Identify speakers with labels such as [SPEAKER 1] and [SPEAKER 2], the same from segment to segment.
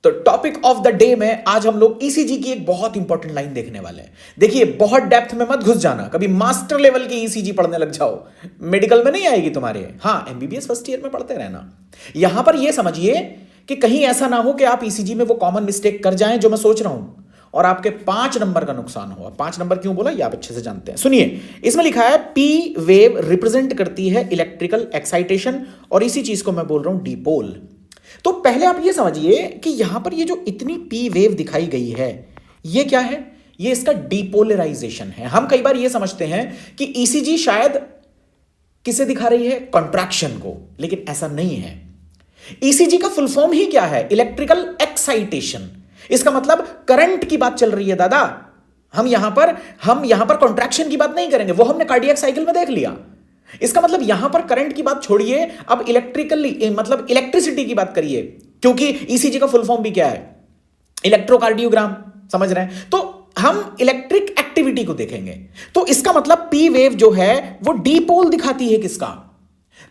[SPEAKER 1] तो topic of the day में आज हम लोग ईसीजी की एक बहुत इंपॉर्टेंट लाइन देखने वाले हैं। देखिए, बहुत डेप्थ में मत घुस जाना, कभी मास्टर लेवल की ईसीजी पढ़ने लग जाओ, मेडिकल में नहीं आएगी तुम्हारे। हाँ, एमबीबीएस फर्स्ट ईयर में पढ़ते रहना। यहां पर यह समझिए कि कहीं ऐसा ना हो कि आप ईसीजी में वो कॉमन मिस्टेक कर जाएं जो मैं सोच रहा हूं और आपके 5 नंबर का नुकसान हुआ। 5 नंबर क्यों बोला ये आप अच्छे से जानते हैं। सुनिए, इसमें लिखा है पी वेव रिप्रेजेंट करती है इलेक्ट्रिकल एक्साइटेशन और इसी चीज को मैं बोल रहा हूं डीपोल। तो पहले आप ये समझिए कि यहां पर ये जो इतनी पी वेव दिखाई गई है ये क्या है? ये इसका डीपोलराइजेशन है। हम कई बार ये समझते हैं कि ईसीजी शायद किसे दिखा रही है? कॉन्ट्रैक्शन को, लेकिन ऐसा नहीं है। ईसीजी का फुल फॉर्म ही क्या है? Electrical excitation. इसका मतलब करंट की बात चल रही है दादा। हम यहां पर कॉन्ट्रैक्शन की बात नहीं करेंगे, वो हमने कार्डियक साइकिल में देख लिया। इसका मतलब यहां पर करंट की बात छोड़िए, अब इलेक्ट्रिसिटी की बात करिए, क्योंकि ईसीजी का फुल फॉर्म भी क्या है? इलेक्ट्रोकार्डियोग्राम। समझ रहे हैं? तो हम इलेक्ट्रिक एक्टिविटी को देखेंगे। तो इसका मतलब पी वेव जो है वो डीपोल दिखाती है किसका?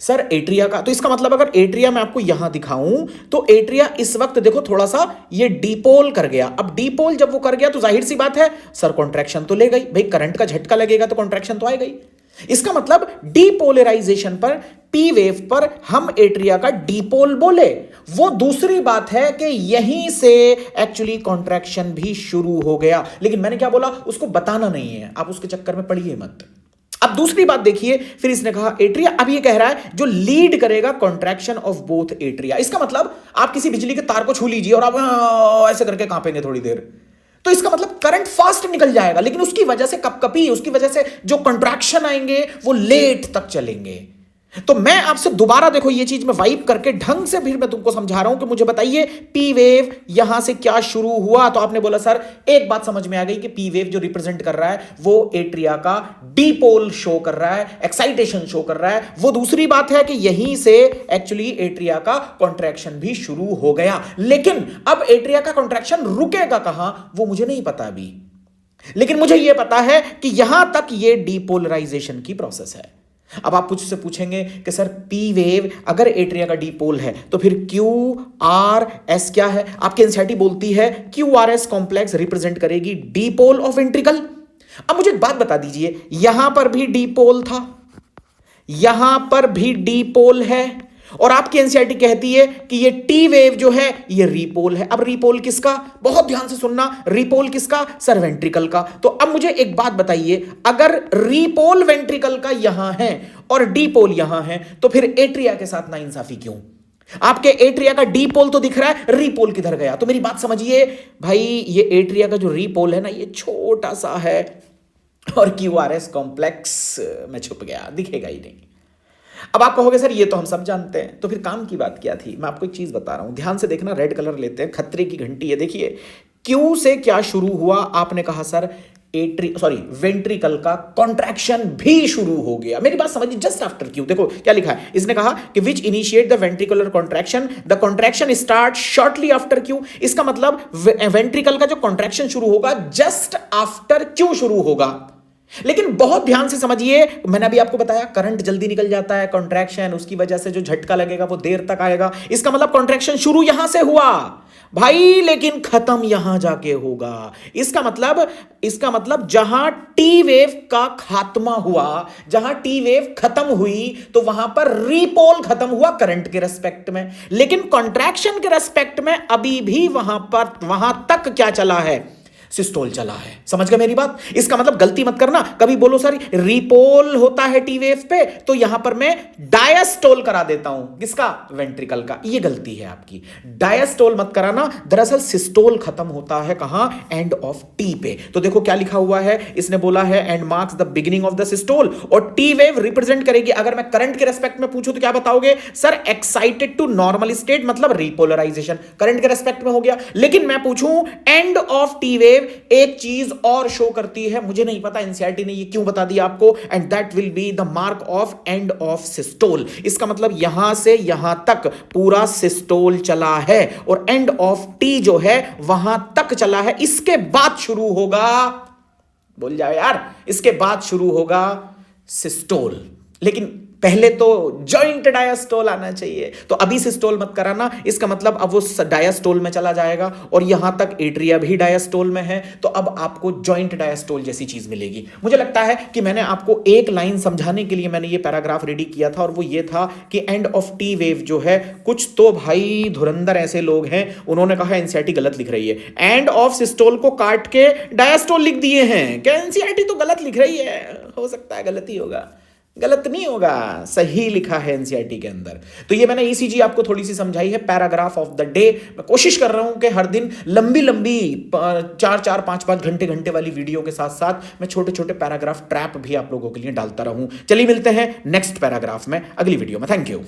[SPEAKER 1] सर, एट्रिया का। तो इसका मतलब अगर एट्रिया मैं आपको यहां दिखाऊं तो एट्रिया इस वक्त देखो थोड़ा सा ये डीपोल कर गया। अब डीपोल जब वो कर गया तो जाहिर सी बात है सर कॉन्ट्रैक्शन तो ले गई भाई, करंट का झटका लगेगा तो कॉन्ट्रैक्शन तो आएगा ही। इसका मतलब डीपोलराइजेशन पर, पी वेव पर हम एट्रिया का डीपोल बोले। वो दूसरी बात है कि यहीं से एक्चुअली कॉन्ट्रैक्शन भी शुरू हो गया, लेकिन मैंने क्या बोला उसको बताना नहीं है, आप उसके चक्कर में पड़िए मत। अब दूसरी बात देखिए, फिर इसने कहा एट्रिया। अब ये कह रहा है जो लीड करेगा कॉन्ट्रैक्शन ऑफ बोथ एट्रिया। इसका मतलब आप किसी बिजली के तार को छू लीजिए और आप ऐसे करके कांपेंगे थोड़ी देर, तो इसका मतलब करंट फास्ट निकल जाएगा, लेकिन उसकी वजह से कपकपी, उसकी वजह से जो कंट्रैक्शन आएंगे वो लेट तक चलेंगे। तो मैं आपसे दोबारा देखो ये चीज मैं वाइप करके ढंग से फिर मैं तुमको समझा रहा हूं कि मुझे बताइए पी वेव यहां से क्या शुरू हुआ। तो आपने बोला सर एक बात समझ में आ गई कि पी वेव जो रिप्रेजेंट कर रहा है वो एट्रिया का डीपोल शो कर रहा है, एक्साइटेशन शो कर रहा है। वो दूसरी बात है कि यहीं से एक्चुअली एट्रिया का कॉन्ट्रैक्शन भी शुरू हो गया, लेकिन अब एट्रिया का कॉन्ट्रैक्शन रुकेगा कहां वो मुझे नहीं पता अभी, लेकिन मुझे यह पता है कि यहां तक यह डीपोलराइजेशन की प्रोसेस है। अब आप मुझसे पूछेंगे कि सर पी वेव अगर एट्रिया का डीपोल है तो फिर क्यू आर एस क्या है? आपकी एनसीईआरटी बोलती है Q R S complex represent करेगी डीपोल ऑफ वेंट्रिकल। अब मुझे एक बात बता दीजिए, यहां पर भी डीपोल था, यहां पर भी डीपोल है, और आपकी एनसीईआरटी कहती है कि ये टी वेव जो है ये रीपोल है। अब रीपोल किसका? बहुत ध्यान से सुनना, रीपोल किसका? सर वेंट्रिकल का। तो अब मुझे एक बात बताइए, अगर रीपोल वेंट्रिकल का यहां है और डीपोल यहां है तो फिर एट्रिया के साथ नाइंसाफी क्यों? आपके एट्रिया का डीपोल तो दिख रहा है, रीपोल किधर गया? तो मेरी बात समझिए भाई, ये एट्रिया का जो रीपोल है ना ये छोटा सा है और क्यूआरएस कॉम्प्लेक्स में छुप गया, दिखेगा ही नहीं। अब आप कहोगे सर ये तो हम सब जानते हैं, तो फिर काम की बात क्या थी? मैं आपको एक चीज बता रहा हूं, ध्यान से देखना। रेड कलर लेते हैं, खतरे की घंटी है। देखिए क्यू से क्या शुरू हुआ? आपने कहा सर वेंट्रिकल का कॉन्ट्रैक्शन भी शुरू हो गया। मेरी बात समझिए, जस्ट आफ्टर क्यू देखो क्या लिखा है। इसने कहा कि which initiate the ventricular contraction, the contraction start shortly after Q. इसका मतलब वेंट्रिकल का जो कॉन्ट्रैक्शन शुरू होगा जस्ट आफ्टर क्यू शुरू होगा। लेकिन बहुत ध्यान से समझिए, मैंने अभी आपको बताया करंट जल्दी निकल जाता है, कॉन्ट्रैक्शन, उसकी वजह से जो झटका लगेगा वो देर तक आएगा। इसका मतलब कॉन्ट्रैक्शन शुरू यहां से हुआ भाई, लेकिन खत्म यहां जाके होगा। इसका मतलब जहां टी वेव का खात्मा हुआ, जहां टी वेव खत्म हुई तो वहां पर रीपोल खत्म हुआ करंट के रेस्पेक्ट में, लेकिन कॉन्ट्रैक्शन के रेस्पेक्ट में अभी भी वहां तक क्या चला है? सिस्टोल चला है। समझ गए मेरी बात? इसका मतलब गलती मत करना, कभी बोलो सर रीपोल होता है टी वेव पे तो यहां पर मैं डायस्टोल करा देता हूं। किसका? वेंट्रिकल का। ये गलती है आपकी, डायस्टोल मत कराना। दरअसल सिस्टोल खत्म होता है कहां? एंड ऑफ टी पे। तो देखो क्या लिखा हुआ है, इसने बोला है and marks the beginning of the systole, और टी वेव रिप्रेजेंट करेगी। अगर मैं करंट के रेस्पेक्ट में पूछूं तो क्या बताओगे? Sir excited to normal state, मतलब रीपोलराइजेशन करंट के रेस्पेक्ट में हो गया। लेकिन मैं पूछूं एंड ऑफ टी वेव, एक चीज और शो करती है, मुझे नहीं पता एनसीईआरटी ने ये क्यों बता दिया आपको, and that will be the mark of end of systole. इसका मतलब यहां से यहां तक पूरा सिस्टोल चला है और एंड ऑफ टी जो है वहां तक चला है। इसके बाद शुरू होगा, बोल जाओ यार, इसके बाद शुरू होगा सिस्टोल। लेकिन पहले तो जॉइंट डायस्टोल आना चाहिए, तो अभी सिस्टोल मत कराना, इसका मतलब अब वो डायस्टोल में चला जाएगा और यहां तक एट्रिया भी डायस्टोल में है, तो अब आपको जॉइंट डायस्टोल जैसी चीज मिलेगी। मुझे लगता है कि मैंने आपको एक लाइन समझाने के लिए मैंने ये पैराग्राफ रेडी किया था, और वो ये था कि एंड ऑफ टी वेव जो है, कुछ तो भाई धुरंधर ऐसे लोग हैं, उन्होंने कहा एनसीईआरटी गलत लिख रही है, एंड ऑफ सिस्टोल को काट के डायस्टोल लिख दिए हैं। क्या एनसीईआरटी तो गलत लिख रही है? हो सकता है गलती होगा, गलत नहीं होगा, सही लिखा है एनसीईआरटी के अंदर। तो ये मैंने ईसीजी आपको थोड़ी सी समझाई है, पैराग्राफ ऑफ द डे। मैं कोशिश कर रहा हूं कि हर दिन लंबी लंबी 4-4 5-5 घंटे वाली वीडियो के साथ साथ मैं छोटे छोटे पैराग्राफ ट्रैप भी आप लोगों के लिए डालता रहूं। चलिए मिलते हैं नेक्स्ट पैराग्राफ में अगली वीडियो में। Thank you.